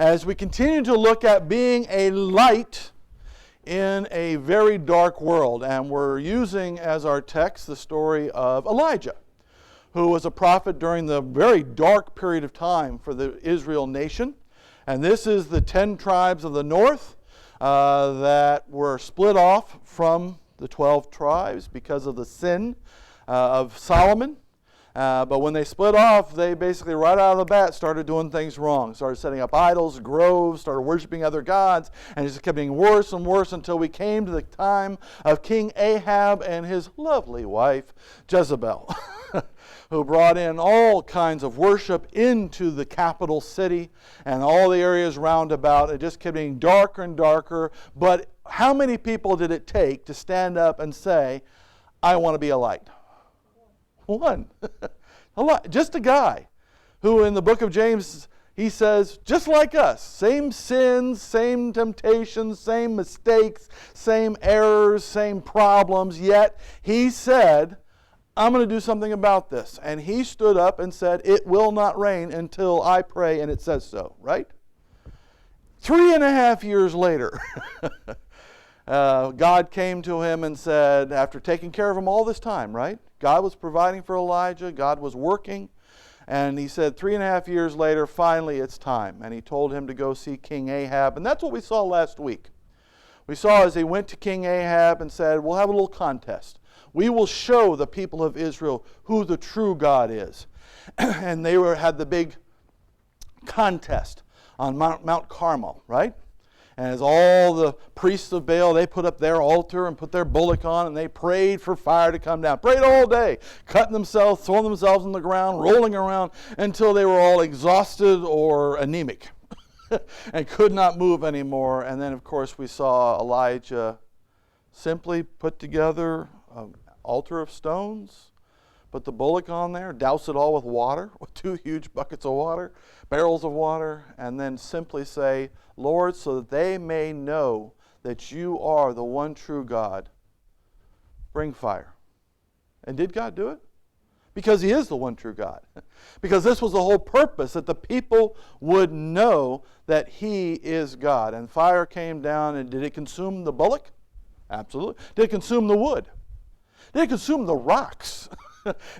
as we continue to look at being a light in a very dark world. And we're using as our text the story of Elijah, who was a prophet during the very dark period of time for the Israel nation. And this is the 10 tribes of the north that were split off from the 12 tribes because of the sin of Solomon. But when they split off, they basically right out of the bat started doing things wrong. Started setting up idols, groves, started worshiping other gods, and it just kept getting worse and worse until we came to the time of King Ahab and his lovely wife, Jezebel, who brought in all kinds of worship into the capital city and all the areas round about. It just kept getting darker and darker. But how many people did it take to stand up and say, I want to be a light? One. Just a guy who in the book of James, he says, just like us, same sins, same temptations, same mistakes, same errors, same problems, yet he said, I'm going to do something about this. And he stood up and said, it will not rain until I pray and it says so, right? 3.5 years later, God came to him and said, after taking care of him all this time, right? God was providing for Elijah. God was working. And he said 3.5 years later, finally it's time. And he told him to go see King Ahab. And that's what we saw last week. We saw as he went to King Ahab and said, we'll have a little contest. We will show the people of Israel who the true God is. And they had the big contest on Mount Carmel, right? And as all the priests of Baal, they put up their altar and put their bullock on, and they prayed for fire to come down. Prayed all day, cutting themselves, throwing themselves on the ground, rolling around until they were all exhausted or anemic and could not move anymore. And then, of course, we saw Elijah simply put together an altar of stones, put the bullock on there, douse it all with water, with 2 huge buckets of water, barrels of water, and then simply say, Lord, so that they may know that you are the one true God, bring fire. And did God do it? Because he is the one true God. Because this was the whole purpose, that the people would know that he is God. And fire came down, and did it consume the bullock? Absolutely. Did it consume the wood? Did it consume the rocks?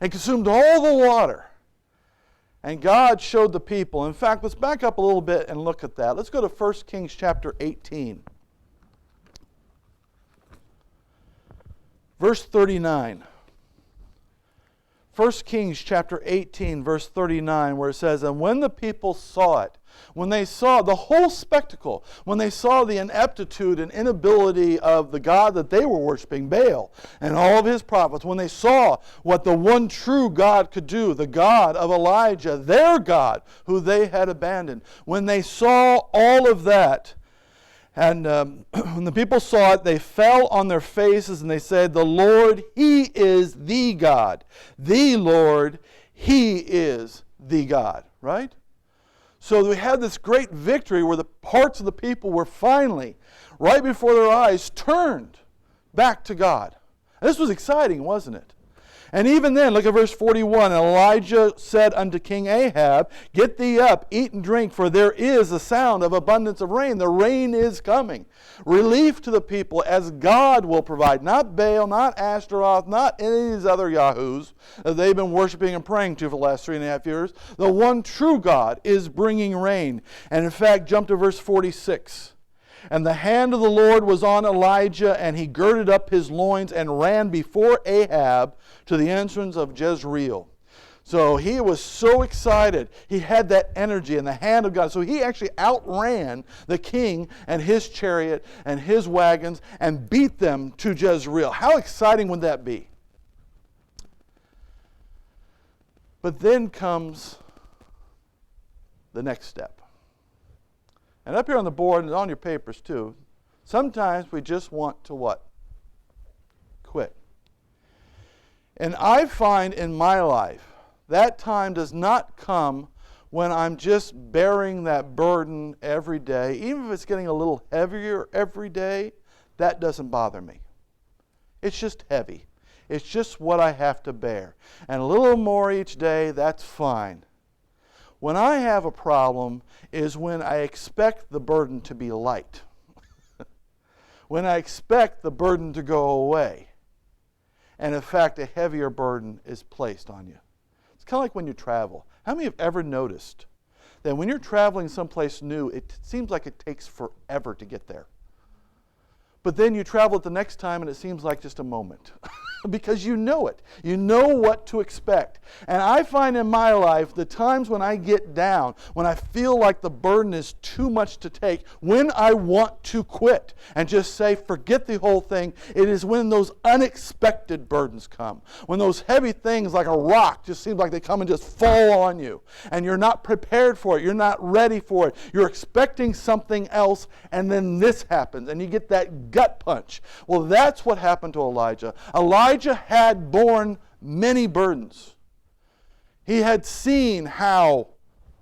It consumed all the water. And God showed the people. In fact, let's back up a little bit and look at that. Let's go to 1 Kings chapter 18. Verse 39. 1 Kings chapter 18, verse 39, where it says, and when the people saw it, when they saw the whole spectacle, when they saw the ineptitude and inability of the God that they were worshiping, Baal, and all of his prophets, when they saw what the one true God could do, the God of Elijah, their God, who they had abandoned, when they saw all of that, and when the people saw it, they fell on their faces and they said, the Lord, he is the God. The Lord, he is the God. Right? So we had this great victory where the hearts of the people were finally, right before their eyes, turned back to God. And this was exciting, wasn't it? And even then, look at verse 41. And Elijah said unto King Ahab, get thee up, eat and drink, for there is a sound of abundance of rain. The rain is coming. Relief to the people as God will provide. Not Baal, not Ashtaroth, not any of these other yahoos that they've been worshiping and praying to for the last 3.5 years. The one true God is bringing rain. And in fact, jump to verse 46. And the hand of the Lord was on Elijah, and he girded up his loins and ran before Ahab to the entrance of Jezreel. So he was so excited. He had that energy and the hand of God. So he actually outran the king and his chariot and his wagons and beat them to Jezreel. How exciting would that be? But then comes the next step. And up here on the board and on your papers too, sometimes we just want to what? Quit. And I find in my life, that time does not come when I'm just bearing that burden every day. Even if it's getting a little heavier every day, that doesn't bother me. It's just heavy. It's just what I have to bear. And a little more each day, that's fine. When I have a problem is when I expect the burden to be light. When I expect the burden to go away. And in fact, a heavier burden is placed on you. It's kind of like when you travel. How many have ever noticed that when you're traveling someplace new, it seems like it takes forever to get there? But then you travel it the next time and it seems like just a moment. Because you know it. You know what to expect. And I find in my life the times when I get down, when I feel like the burden is too much to take, when I want to quit and just say, forget the whole thing, it is when those unexpected burdens come. When those heavy things like a rock just seem like they come and just fall on you. And you're not prepared for it. You're not ready for it. You're expecting something else, and then this happens, and you get that gut punch. Well, that's what happened to Elijah. Elijah had borne many burdens. He had seen how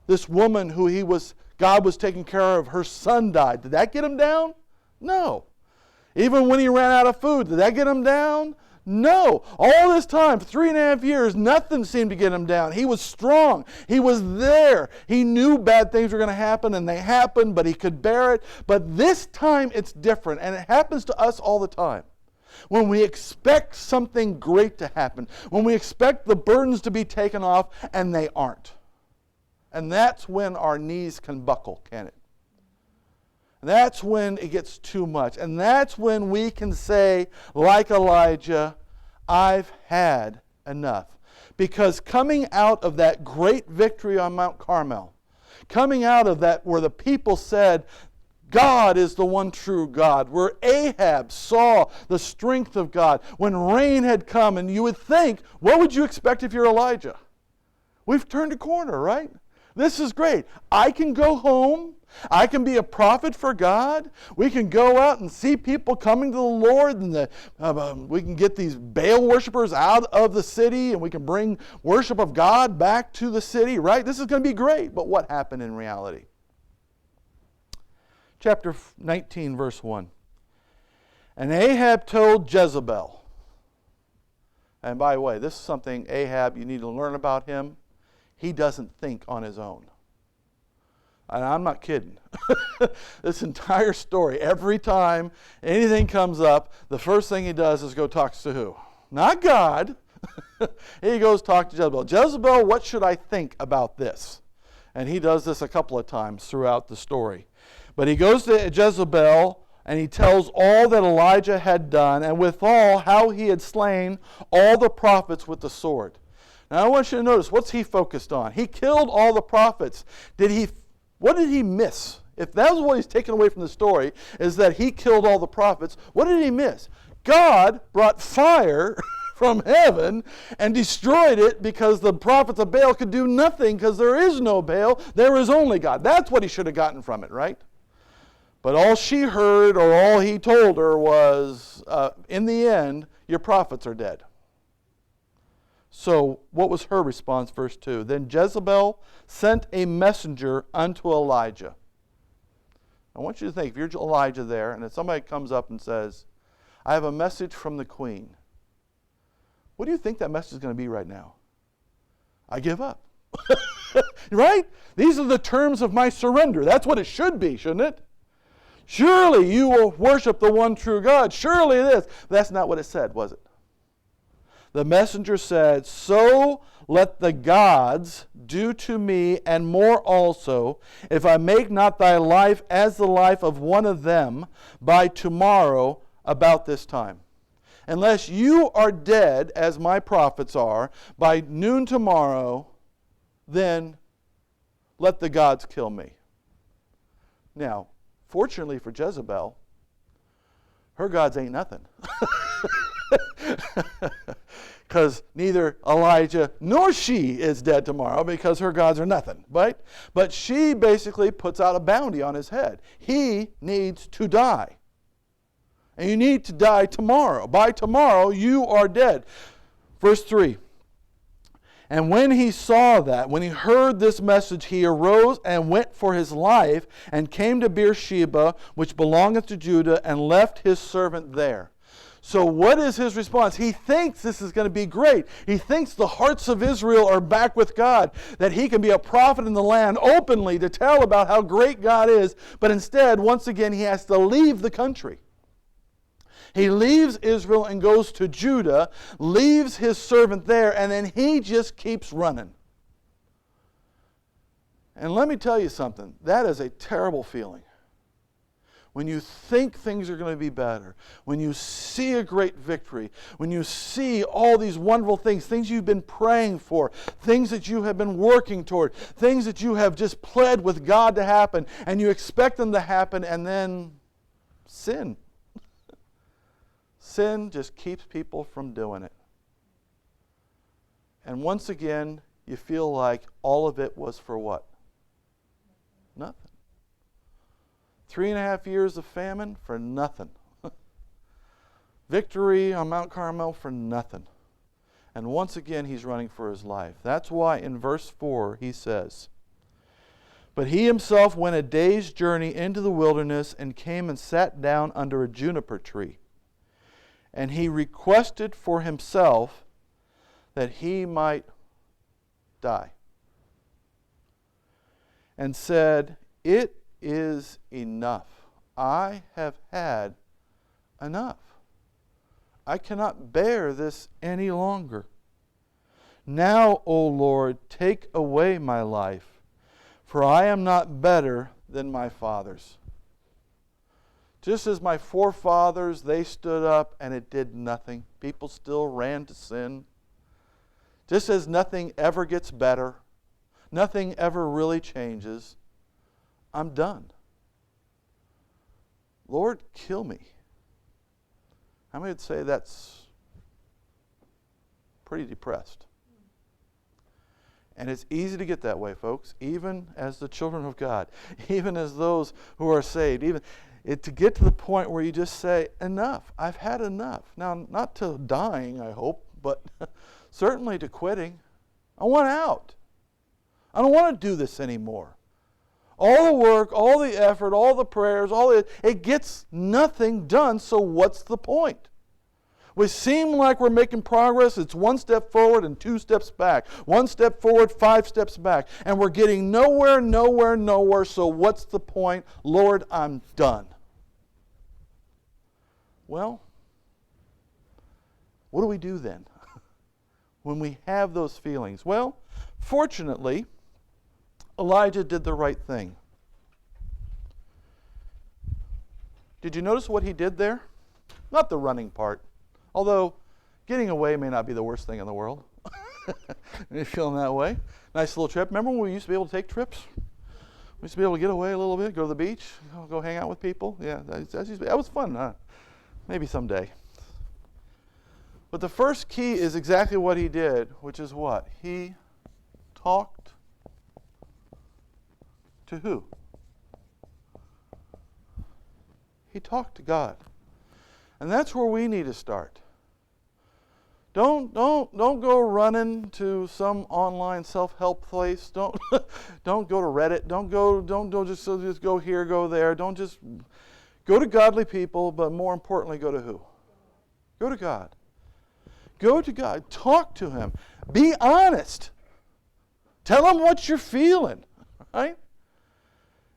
this woman who God was taking care of, her son died. Did that get him down? No. Even when he ran out of food, did that get him down? No. All this time, 3.5 years, nothing seemed to get him down. He was strong. He was there. He knew bad things were going to happen, and they happened, but he could bear it. But this time, it's different, and it happens to us all the time. When we expect something great to happen, when we expect the burdens to be taken off, and they aren't. And that's when our knees can buckle, can it? That's when it gets too much. And that's when we can say, like Elijah, I've had enough. Because coming out of that great victory on Mount Carmel, coming out of that where the people said, God is the one true God, where Ahab saw the strength of God, when rain had come, and you would think, what would you expect if you're Elijah? We've turned a corner, right? This is great. I can go home. I can be a prophet for God. We can go out and see people coming to the Lord, and we can get these Baal worshipers out of the city, and we can bring worship of God back to the city, right? This is going to be great. But what happened in reality? Chapter 19, verse 1. And Ahab told Jezebel. And by the way, this is something Ahab, you need to learn about him. He doesn't think on his own. And I'm not kidding. This entire story, every time anything comes up, the first thing he does is go talk to who? Not God. He goes talk to Jezebel. Jezebel, what should I think about this? And he does this a couple of times throughout the story. But he goes to Jezebel and he tells all that Elijah had done, and withal how he had slain all the prophets with the sword. Now I want you to notice, what's he focused on? He killed all the prophets. What did he miss? If that was what he's taken away from the story, is that he killed all the prophets, what did he miss? God brought fire from heaven and destroyed it because the prophets of Baal could do nothing because there is no Baal, there is only God. That's what he should have gotten from it, right? But all she heard or all he told her was, in the end, your prophets are dead. So what was her response? Verse 2. Then Jezebel sent a messenger unto Elijah. I want you to think, if you're Elijah there, and if somebody comes up and says, I have a message from the queen. What do you think that message is going to be right now? I give up. Right? These are the terms of my surrender. That's what it should be, shouldn't it? Surely you will worship the one true God. Surely this. That's not what it said, was it? The messenger said, so let the gods do to me, and more also, if I make not thy life as the life of one of them by tomorrow about this time. Unless you are dead, as my prophets are, by noon tomorrow, then let the gods kill me. Now, fortunately for Jezebel, her gods ain't nothing. Because neither Elijah nor she is dead tomorrow because her gods are nothing, right? But she basically puts out a bounty on his head. He needs to die. And you need to die tomorrow. By tomorrow, you are dead. Verse 3. And when he saw that, when he heard this message, he arose and went for his life and came to Beersheba, which belongeth to Judah, and left his servant there. So what is his response? He thinks this is going to be great. He thinks the hearts of Israel are back with God, that he can be a prophet in the land openly to tell about how great God is. But instead, once again, he has to leave the country. He leaves Israel and goes to Judah, leaves his servant there, and then he just keeps running. And let me tell you something. That is a terrible feeling. When you think things are going to be better, when you see a great victory, when you see all these wonderful things, things you've been praying for, things that you have been working toward, things that you have just pled with God to happen, and you expect them to happen, and then sin. Sin just keeps people from doing it. And once again, you feel like all of it was for what? Nothing. 3.5 years of famine for nothing. Victory on Mount Carmel for nothing. And once again, he's running for his life. That's why in verse 4 he says, "But he himself went a day's journey into the wilderness and came and sat down under a juniper tree. And he requested for himself that he might die. And said, 'It is enough. I have had enough. I cannot bear this any longer. Now, O Lord, take away my life, for I am not better than my fathers.' Just as my forefathers, they stood up and it did nothing. People still ran to sin. Just as nothing ever gets better, nothing ever really changes, I'm done. Lord, kill me." How many would say that's pretty depressed? And it's easy to get that way, folks, even as the children of God, even as those who are saved, to get to the point where you just say, enough, I've had enough. Now, not to dying, I hope, but certainly to quitting. I want out. I don't want to do this anymore. All the work, all the effort, all the prayers, it gets nothing done, so what's the point? We seem like we're making progress. It's 1 step forward and 2 steps back. 1 step forward, 5 steps back. And we're getting nowhere, so what's the point? Lord, I'm done. Well, what do we do then when we have those feelings? Well, fortunately, Elijah did the right thing. Did you notice what he did there? Not the running part. Although, getting away may not be the worst thing in the world. You're feeling that way? Nice little trip. Remember when we used to be able to take trips? We used to be able to get away a little bit, go to the beach, go hang out with people. Yeah, that was fun, huh? Maybe someday. But the first key is exactly what he did, which is what? He talked to who? He talked to God. And that's where we need to start. Don't go running to some online self-help place. Don't go to Reddit. Don't just go here, go there. Don't just go to godly people, but more importantly, go to who? Go to God. Go to God. Talk to Him. Be honest. Tell Him what you're feeling, right?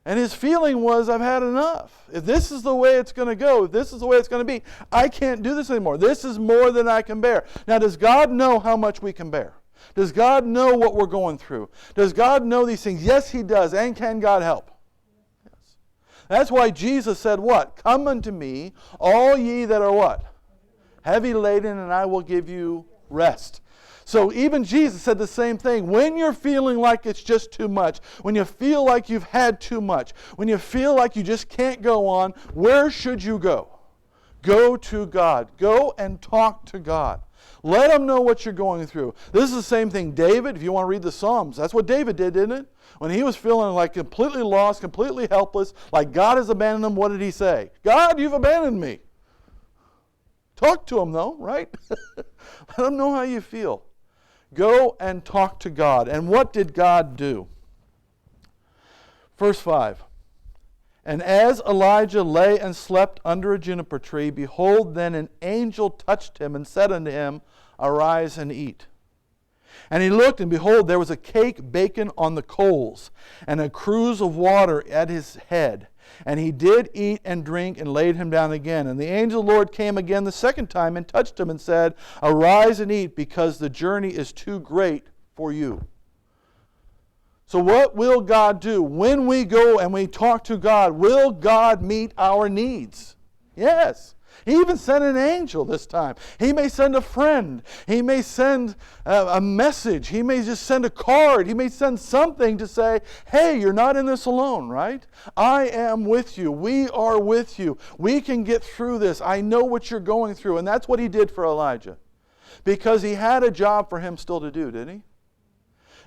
And his feeling was, I've had enough. If this is the way it's going to go, if this is the way it's going to be, I can't do this anymore. This is more than I can bear. Now, does God know how much we can bear? Does God know what we're going through? Does God know these things? Yes, He does. And can God help? Yes. That's why Jesus said what? Come unto me, all ye that are what? Heavy laden, and I will give you rest. So even Jesus said the same thing. When you're feeling like it's just too much, when you feel like you've had too much, when you feel like you just can't go on, where should you go? Go to God. Go and talk to God. Let Him know what you're going through. This is the same thing. David, if you want to read the Psalms, that's what David did, didn't it? When he was feeling like completely lost, completely helpless, like God has abandoned him, what did he say? God, you've abandoned me. Talk to Him though, right? Let Him know how you feel. Go and talk to God. And what did God do? Verse 5. And as Elijah lay and slept under a juniper tree, behold, then an angel touched him and said unto him, Arise and eat. And he looked, and behold, there was a cake baken on the coals, and a cruse of water at his head. And he did eat and drink, and laid him down again. And the angel of the Lord came again the second time, and touched him, and said, Arise and eat, because the journey is too great for you. So what will God do? When we go and we talk to God, will God meet our needs? Yes. He even sent an angel this time. He may send a friend. He may send a message. He may just send a card. He may send something to say, hey, you're not in this alone, right? I am with you. We are with you. We can get through this. I know what you're going through. And that's what he did for Elijah. Because he had a job for him still to do, didn't he?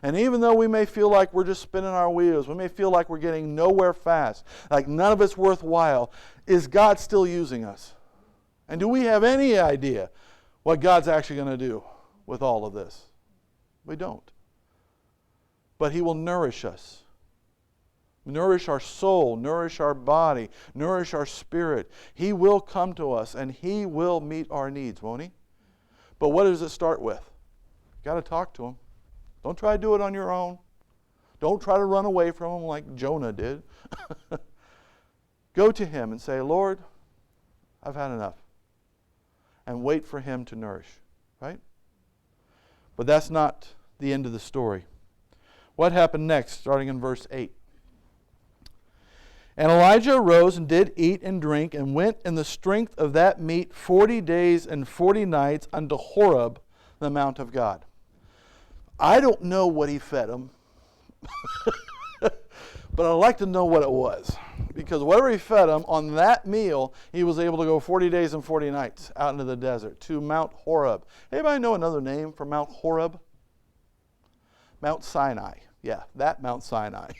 And even though we may feel like we're just spinning our wheels, we may feel like we're getting nowhere fast, like none of it's worthwhile, is God still using us? And do we have any idea what God's actually going to do with all of this? We don't. But he will nourish us. Nourish our soul, nourish our body, nourish our spirit. He will come to us and he will meet our needs, won't he? But what does it start with? You've got to talk to him. Don't try to do it on your own. Don't try to run away from him like Jonah did. Go to him and say, Lord, I've had enough. And wait for him to nourish, right? But that's not the end of the story. What happened next, starting in verse 8? And Elijah arose and did eat and drink, and went in the strength of that meat 40 days and 40 nights unto Horeb, the mount of God. I don't know what he fed them, but I'd like to know what it was. Because whatever he fed them, on that meal, he was able to go 40 days and 40 nights out into the desert to Mount Horeb. Anybody know another name for Mount Horeb? Mount Sinai. Yeah, that Mount Sinai.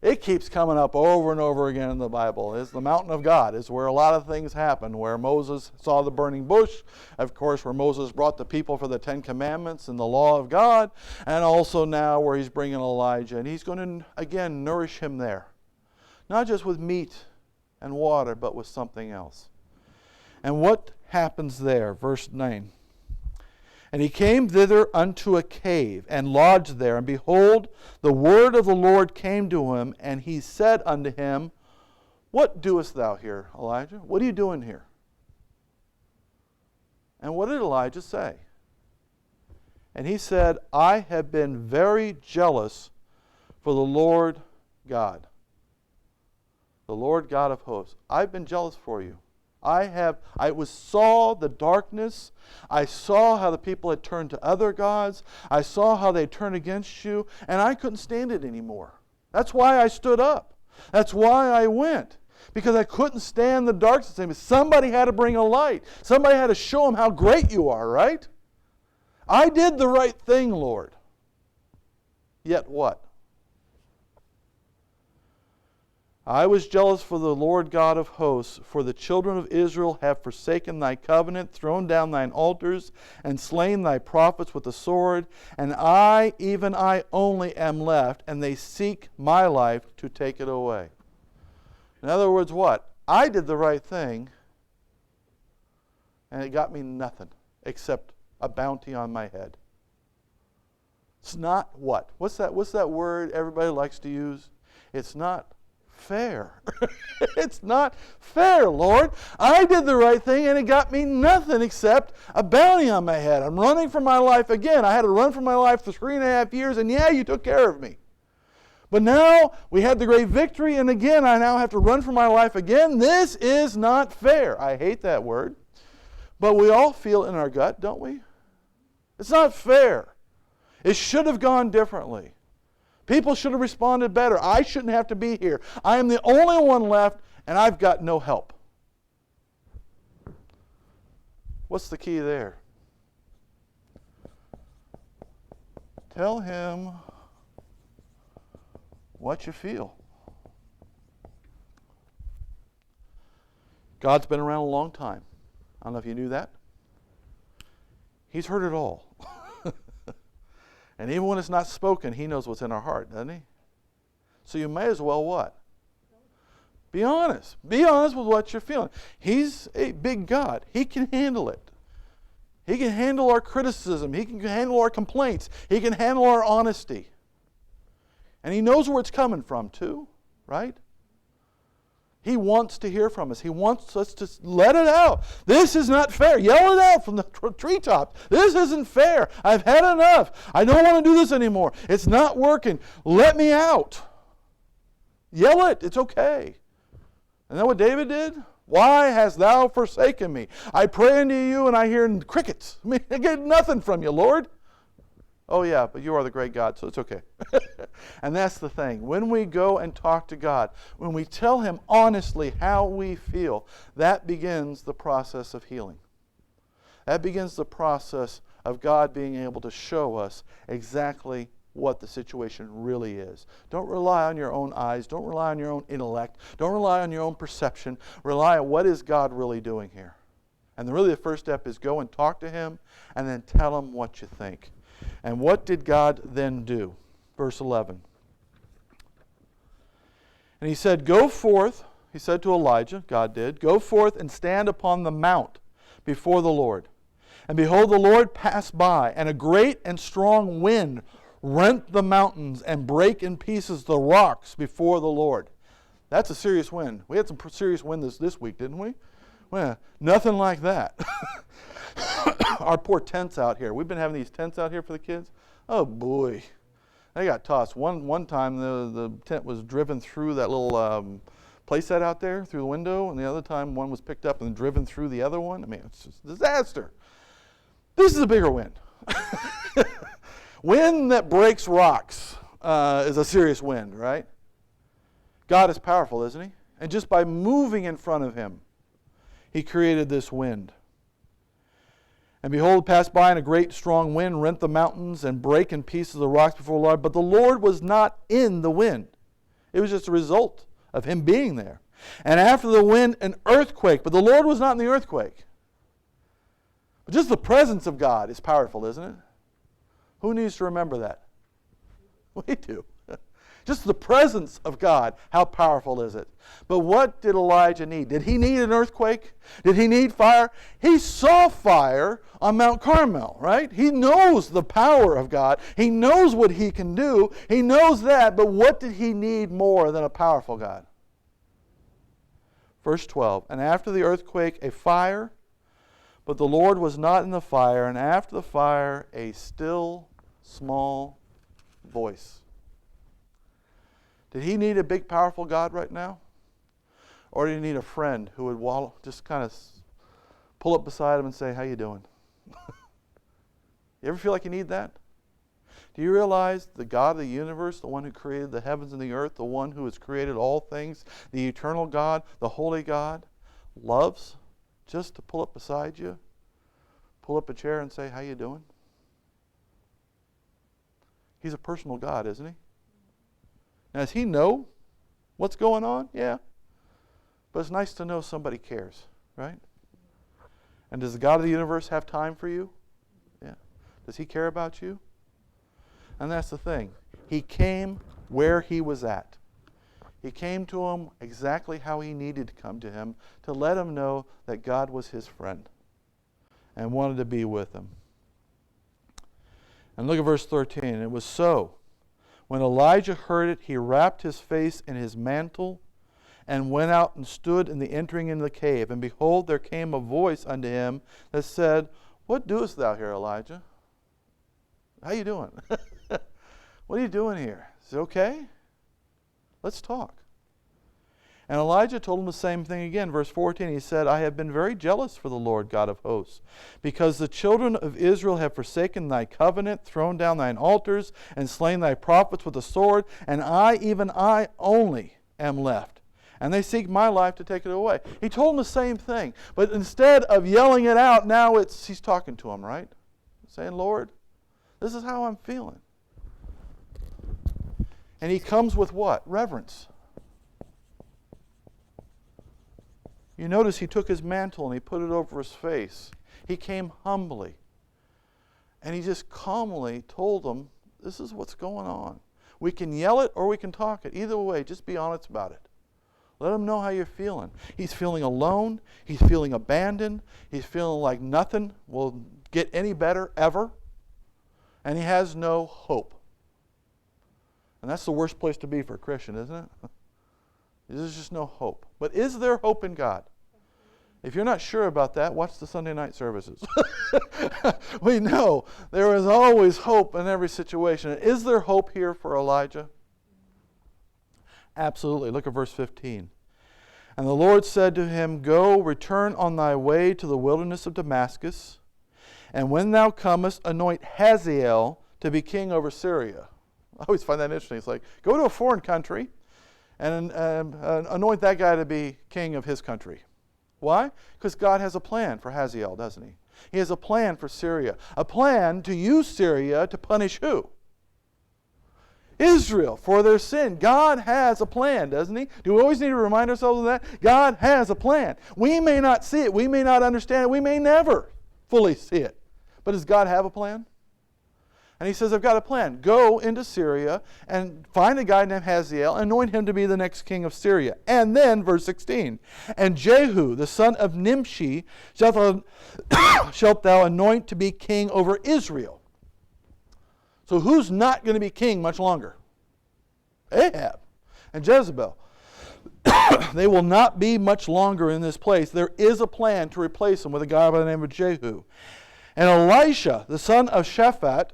It keeps coming up over and over again in the Bible. It's the mountain of God. It's where a lot of things happen, where Moses saw the burning bush, of course, where Moses brought the people for the 10 Commandments and the law of God, and also now where he's bringing Elijah. And he's going to, again, nourish him there. Not just with meat and water, but with something else. And what happens there? Verse 9. And he came thither unto a cave, and lodged there. And behold, the word of the Lord came to him, and he said unto him, What doest thou here, Elijah? What are you doing here? And what did Elijah say? And he said, I have been very jealous for the Lord God. The Lord God of hosts. I've been jealous for you. I saw the darkness. I saw how the people had turned to other gods. I saw how they turned against you, and I couldn't stand it anymore. That's why I stood up. That's why I went. Because I couldn't stand the darkness. Somebody had to bring a light. Somebody had to show them how great you are, right? I did the right thing, Lord. Yet what? I was jealous for the Lord God of hosts, for the children of Israel have forsaken thy covenant, thrown down thine altars, and slain thy prophets with the sword. And I, even I only, am left, and they seek my life to take it away. In other words, what? I did the right thing, and it got me nothing except a bounty on my head. It's not what? What's that word everybody likes to use? It's not fair. It's not fair, Lord. I did the right thing and it got me nothing except a bounty on my head. I'm running for my life again. I had to run for my life for 3.5 years, and yeah, you took care of me. But now we had the great victory, and again, I now have to run for my life again. This is not fair. I hate that word. But we all feel it in our gut, don't we? It's not fair. It should have gone differently. People should have responded better. I shouldn't have to be here. I am the only one left, and I've got no help. What's the key there? Tell him what you feel. God's been around a long time. I don't know if you knew that. He's heard it all. And even when it's not spoken, he knows what's in our heart, doesn't he? So you may as well what? Be honest. Be honest with what you're feeling. He's a big God. He can handle it. He can handle our criticism. He can handle our complaints. He can handle our honesty. And He knows where it's coming from too, right? He wants to hear from us. He wants us to let it out. This is not fair. Yell it out from the treetops. This isn't fair. I've had enough. I don't want to do this anymore. It's not working. Let me out. Yell it. It's okay. Isn't that what David did? Why hast thou forsaken me? I pray unto you and I hear crickets. I mean, I get nothing from you, Lord. Oh yeah, but you are the great God, so it's okay. And that's the thing. When we go and talk to God, when we tell Him honestly how we feel, that begins the process of healing. That begins the process of God being able to show us exactly what the situation really is. Don't rely on your own eyes. Don't rely on your own intellect. Don't rely on your own perception. Rely on what is God really doing here. And really the first step is go and talk to Him and then tell Him what you think. And what did God then do? Verse 11. And He said, go forth, He said to Elijah, God did, go forth and stand upon the mount before the Lord. And behold, the Lord passed by, and a great and strong wind rent the mountains and break in pieces the rocks before the Lord. That's a serious wind. We had some serious wind this week, didn't we? Well, nothing like that. Our poor tents out here. We've been having these tents out here for the kids. Oh boy, they got tossed. One time the tent was driven through that little play set out there through the window, and the other time one was picked up and driven through the other one. I mean, it's just a disaster. This is a bigger wind. Wind that breaks rocks is a serious wind, right? God is powerful, isn't He? And just by moving in front of Him, He created this wind. And behold, passed by, and a great strong wind rent the mountains and brake in pieces the rocks before the Lord. But the Lord was not in the wind. It was just a result of Him being there. And after the wind, an earthquake. But the Lord was not in the earthquake. But just the presence of God is powerful, isn't it? Who needs to remember that? We do. Just the presence of God, how powerful is it? But what did Elijah need? Did he need an earthquake? Did he need fire? He saw fire on Mount Carmel, right? He knows the power of God. He knows what He can do. He knows that, but what did he need more than a powerful God? Verse 12, and after the earthquake, a fire, but the Lord was not in the fire, and after the fire, a still, small voice. Did he need a big, powerful God right now? Or did he need a friend who would just kind of pull up beside him and say, how you doing? You ever feel like you need that? Do you realize the God of the universe, the one who created the heavens and the earth, the one who has created all things, the eternal God, the holy God, loves just to pull up beside you, pull up a chair and say, how you doing? He's a personal God, isn't He? Now, does He know what's going on? Yeah. But it's nice to know somebody cares, right? And does the God of the universe have time for you? Yeah. Does He care about you? And that's the thing. He came where he was at. He came to him exactly how he needed to come to him, to let him know that God was his friend and wanted to be with him. And look at verse 13. It was so. When Elijah heard it, he wrapped his face in his mantle and went out and stood in the entering into the cave. And behold, there came a voice unto him that said, what doest thou here, Elijah? How you doing? What are you doing here? Is it okay? Let's talk. And Elijah told him the same thing again. Verse 14, he said, I have been very jealous for the Lord God of hosts, because the children of Israel have forsaken thy covenant, thrown down thine altars, and slain thy prophets with the sword, and I, even I only, am left. And they seek my life to take it away. He told him the same thing. But instead of yelling it out, now he's talking to him, right? Saying, Lord, this is how I'm feeling. And he comes with what? Reverence. You notice he took his mantle and he put it over his face. He came humbly. And he just calmly told them, this is what's going on. We can yell it or we can talk it. Either way, just be honest about it. Let him know how you're feeling. He's feeling alone. He's feeling abandoned. He's feeling like nothing will get any better ever. And he has no hope. And that's the worst place to be for a Christian, isn't it? There's just no hope. But is there hope in God? If you're not sure about that, watch the Sunday night services. We know there is always hope in every situation. Is there hope here for Elijah? Absolutely. Look at verse 15. And the Lord said to him, Go, return on thy way to the wilderness of Damascus, and when thou comest, anoint Hazael to be king over Syria. I always find that interesting. It's like, go to a foreign country and anoint that guy to be king of his country. Why? Because God has a plan for Hazael, doesn't he? He has a plan for Syria. A plan to use Syria to punish who? Israel for their sin. God has a plan, doesn't he? Do we always need to remind ourselves of that? God has a plan. We may not see it. We may not understand it. We may never fully see it. But does God have a plan? And he says, I've got a plan. Go into Syria and find a guy named Hazael, anoint him to be the next king of Syria. And then, verse 16, and Jehu, the son of Nimshi, shalt thou anoint to be king over Israel. So who's not going to be king much longer? Ahab and Jezebel. They will not be much longer in this place. There is a plan to replace them with a guy by the name of Jehu. And Elisha, the son of Shaphat,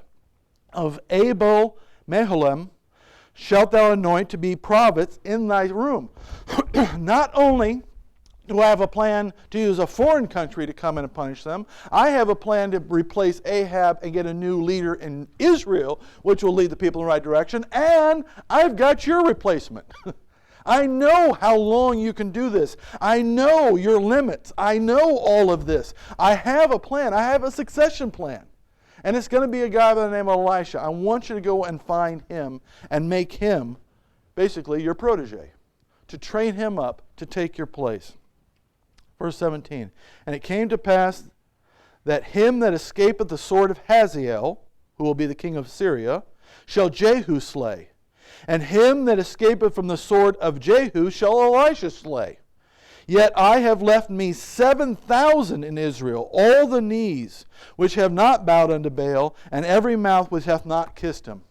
of Abel Meholam, shalt thou anoint to be prophets in thy room. Not only do I have a plan to use a foreign country to come in and punish them, I have a plan to replace Ahab and get a new leader in Israel, which will lead the people in the right direction, and I've got your replacement. I know how long you can do this. I know your limits. I know all of this. I have a plan. I have a succession plan. And it's going to be a guy by the name of Elisha. I want you to go and find him and make him basically your protege, to train him up to take your place. Verse 17, and it came to pass that him that escapeth the sword of Hazael, who will be the king of Syria, shall Jehu slay. And him that escapeth from the sword of Jehu shall Elisha slay. Yet I have left me 7,000 in Israel, all the knees which have not bowed unto Baal, and every mouth which hath not kissed him.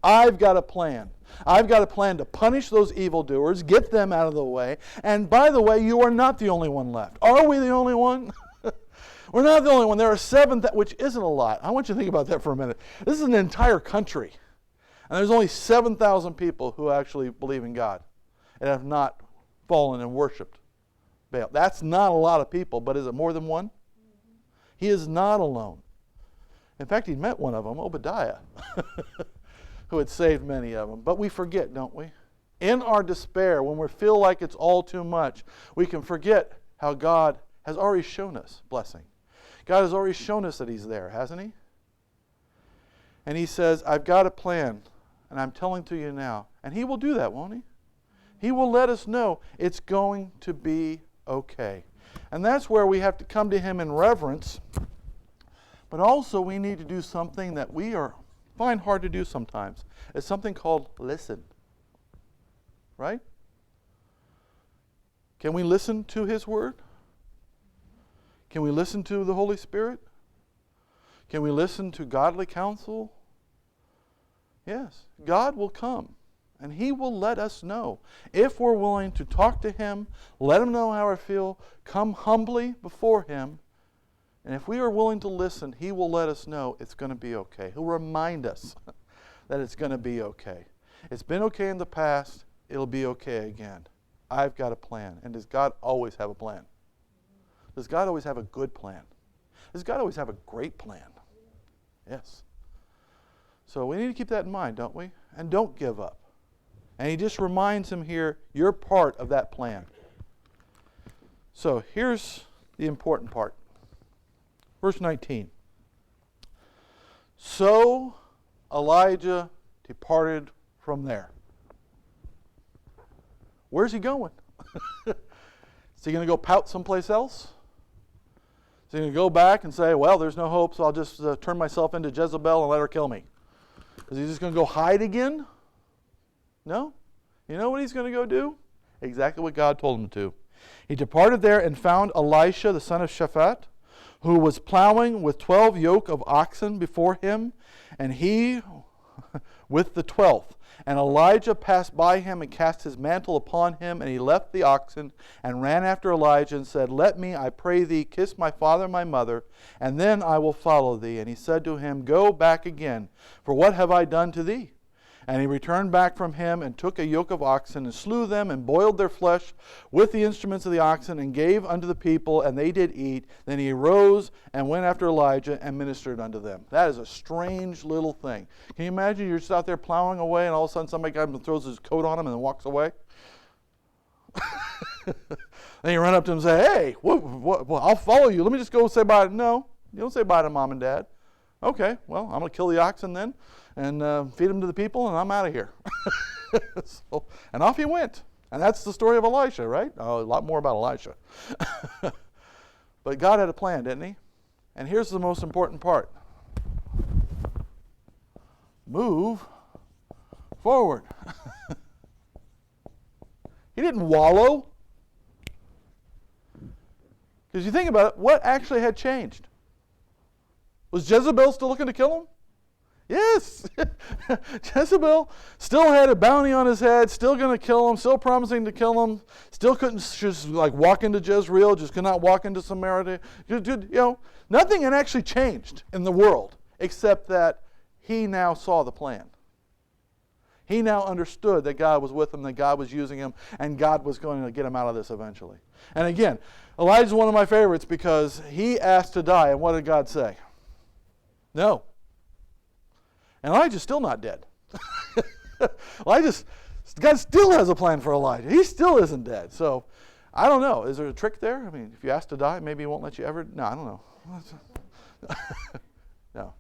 I've got a plan. I've got a plan to punish those evildoers, get them out of the way. And by the way, you are not the only one left. Are we the only one? We're not the only one. There are 7, which isn't a lot. I want you to think about that for a minute. This is an entire country. And there's only 7,000 people who actually believe in God and have not fallen and worshipped Baal. That's not a lot of people, but is it more than one? He is not alone. In fact, he met one of them, Obadiah, who had saved many of them. But we forget, don't we? In our despair, when we feel like it's all too much, we can forget how God has already shown us blessing. God has already shown us that he's there, hasn't he? And he says, I've got a plan, and I'm telling to you now. And he will do that, won't he? He will let us know it's going to be okay. And that's where we have to come to him in reverence. But also we need to do something that we find hard to do sometimes. It's something called listen. Right? Can we listen to his word? Can we listen to the Holy Spirit? Can we listen to godly counsel? Yes. God will come. And he will let us know. If we're willing to talk to him, let him know how we feel, come humbly before him, and if we are willing to listen, he will let us know it's going to be okay. He'll remind us that it's going to be okay. It's been okay in the past, it'll be okay again. I've got a plan. And does God always have a plan? Does God always have a good plan? Does God always have a great plan? Yes. So we need to keep that in mind, don't we? And don't give up. And he just reminds him here, you're part of that plan. So here's the important part. Verse 19. So Elijah departed from there. Where's he going? Is he going to go pout someplace else? Is he going to go back and say, well, there's no hope, so I'll just turn myself into Jezebel and let her kill me? Is he just going to go hide again? No. You know what he's going to go do? exactly what God told him to. He departed there and found Elisha, the son of Shaphat, who was plowing with 12 yoke of oxen before him, and he with the 12th. And Elijah passed by him and cast his mantle upon him, and he left the oxen and ran after Elijah and said, Let me, I pray thee, kiss my father and my mother, and then I will follow thee. And he said to him, Go back again, for what have I done to thee? And he returned back from him and took a yoke of oxen and slew them and boiled their flesh with the instruments of the oxen and gave unto the people, and they did eat. Then he arose and went after Elijah and ministered unto them. That is a strange little thing. Can you imagine you're just out there plowing away and all of a sudden somebody comes and throws his coat on him and then walks away? Then you run up to him and say, Hey, well, I'll follow you. Let me just go say bye. No, you don't say bye to mom and dad. Okay, well, I'm going to kill the oxen then and feed them to the people, and I'm out of here. And off he went. And that's the story of Elisha, right? Oh, a lot more about Elisha. But God had a plan, didn't he? And here's the most important part. Move forward. He didn't wallow. Because you think about it, what actually had changed? Was Jezebel still looking to kill him? Yes. Jezebel still had a bounty on his head, still going to kill him, still promising to kill him, still couldn't just like walk into Jezreel, just could not walk into Samaria. Nothing had actually changed in the world except that he now saw the plan. He now understood that God was with him, that God was using him, and God was going to get him out of this eventually. And again, Elijah's one of my favorites because he asked to die, and what did God say? No. And Elijah's still not dead. God still has a plan for Elijah. He still isn't dead. So, I don't know. Is there a trick there? I mean, if you ask to die, maybe he won't let you ever. No, I don't know. No.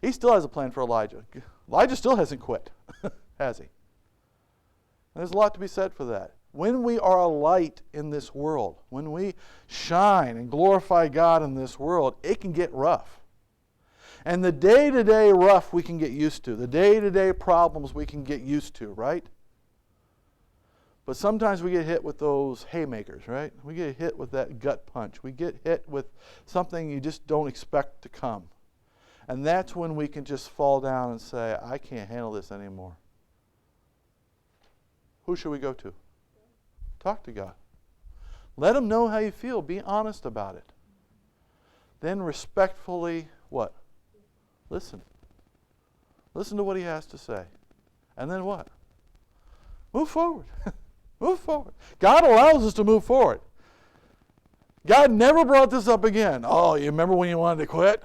He still has a plan for Elijah. Elijah still hasn't quit, has he? And there's a lot to be said for that. When we are a light in this world, when we shine and glorify God in this world, it can get rough. And the day-to-day rough we can get used to. The day-to-day problems we can get used to, right? But sometimes we get hit with those haymakers, right? We get hit with that gut punch. We get hit with something you just don't expect to come. And that's when we can just fall down and say, I can't handle this anymore. Who should we go to? Talk to God. Let him know how you feel. Be honest about it. Then respectfully, what? Listen. Listen to what he has to say. And then what? Move forward. Move forward. God allows us to move forward. God never brought this up again. Oh, you remember when you wanted to quit?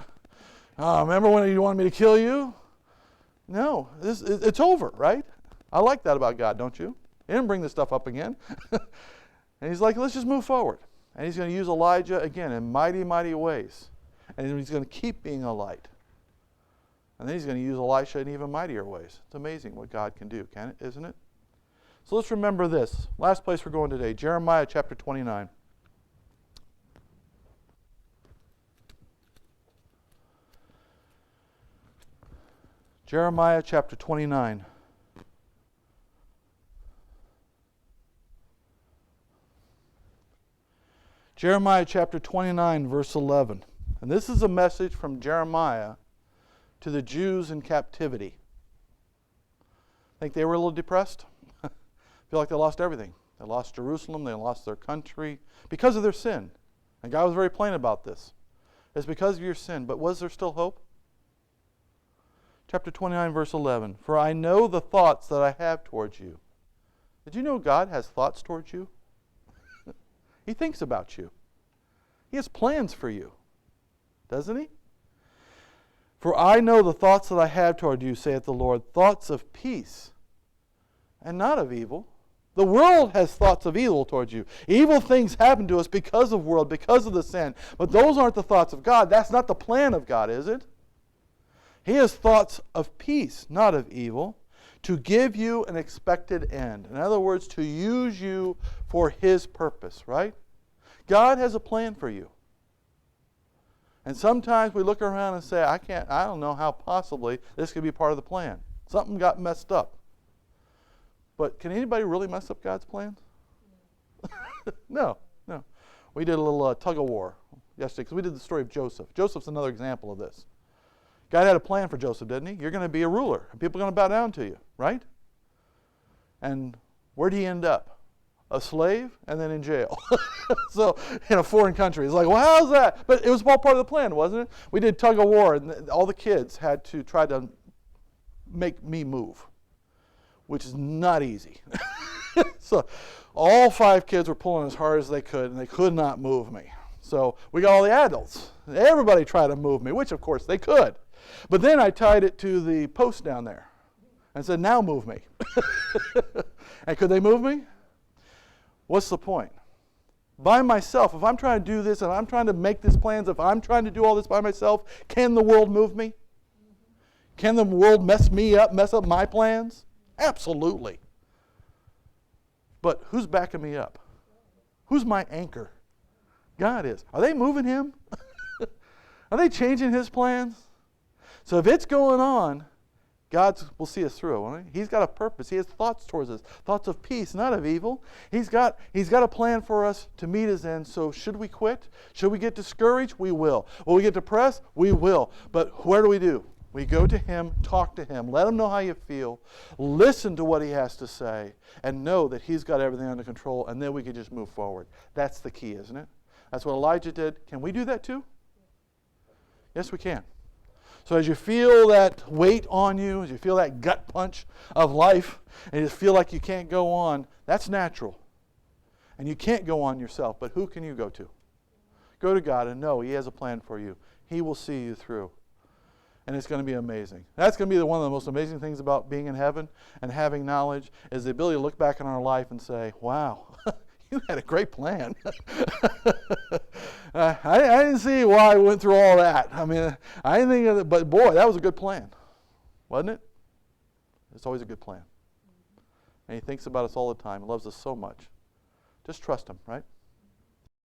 Remember when you wanted me to kill you? No, it's over, right? I like that about God, don't you? He didn't bring this stuff up again. And he's like, let's just move forward. And he's going to use Elijah again in mighty, mighty ways. And he's going to keep being a light. And then he's going to use Elisha in even mightier ways. It's amazing what God can do, isn't it? So let's remember this. Last place we're going today, Jeremiah chapter 29. Jeremiah chapter 29. Jeremiah chapter 29, verse 11. And this is a message from Jeremiah to the Jews in captivity. Think they were a little depressed? Feel like they lost everything. They lost Jerusalem, they lost their country because of their sin. And God was very plain about this. It's because of your sin. But was there still hope? Chapter 29, verse 11. For I know the thoughts that I have towards you. Did you know God has thoughts towards you? He thinks about you. He has plans for you. Doesn't he? For I know the thoughts that I have toward you, saith the Lord, thoughts of peace and not of evil. The world has thoughts of evil towards you. Evil things happen to us because of the world, because of the sin. But those aren't the thoughts of God. That's not the plan of God, is it? He has thoughts of peace, not of evil, to give you an expected end. In other words, to use you for His purpose, right? God has a plan for you. And sometimes we look around and say, I don't know how possibly this could be part of the plan. Something got messed up. But can anybody really mess up God's plans? No, no. We did a little tug of war yesterday because we did the story of Joseph. Joseph's another example of this. God had a plan for Joseph, didn't he? You're going to be a ruler, and people are going to bow down to you, right? And where did he end up? A slave and then in jail. So in a foreign country. It's like, well, how's that? But it was all part of the plan, wasn't it? We did tug of war, and all the kids had to try to make me move, which is not easy. So all 5 kids were pulling as hard as they could, and they could not move me. So we got all the adults. Everybody tried to move me, which of course they could. But then I tied it to the post down there and said, now move me. And could they move me? What's the point? By myself, if I'm trying to do this and I'm trying to make these plans, if I'm trying to do all this by myself, can the world move me? Can the world mess me up, mess up my plans? Absolutely. But who's backing me up? Who's my anchor? God is. Are they moving him? Are they changing his plans? So if it's going on, God will see us through, won't he? He's got a purpose. He has thoughts towards us, thoughts of peace, not of evil. He's got a plan for us to meet his end. So should we quit? Should we get discouraged? We will. Will we get depressed? We will. But where do? We go to him, talk to him, let him know how you feel, listen to what he has to say, and know that he's got everything under control, and then we can just move forward. That's the key, isn't it? That's what Elijah did. Can we do that too? Yes, we can. So as you feel that weight on you, as you feel that gut punch of life, and you just feel like you can't go on, that's natural. And you can't go on yourself, but who can you go to? Go to God and know he has a plan for you. He will see you through. And it's going to be amazing. That's going to be one of the most amazing things about being in heaven and having knowledge is the ability to look back on our life and say, wow, you had a great plan. I didn't see why I went through all that. I mean, I didn't think of it, but boy, that was a good plan. Wasn't it? It's always a good plan. And he thinks about us all the time. He loves us so much. Just trust him, right?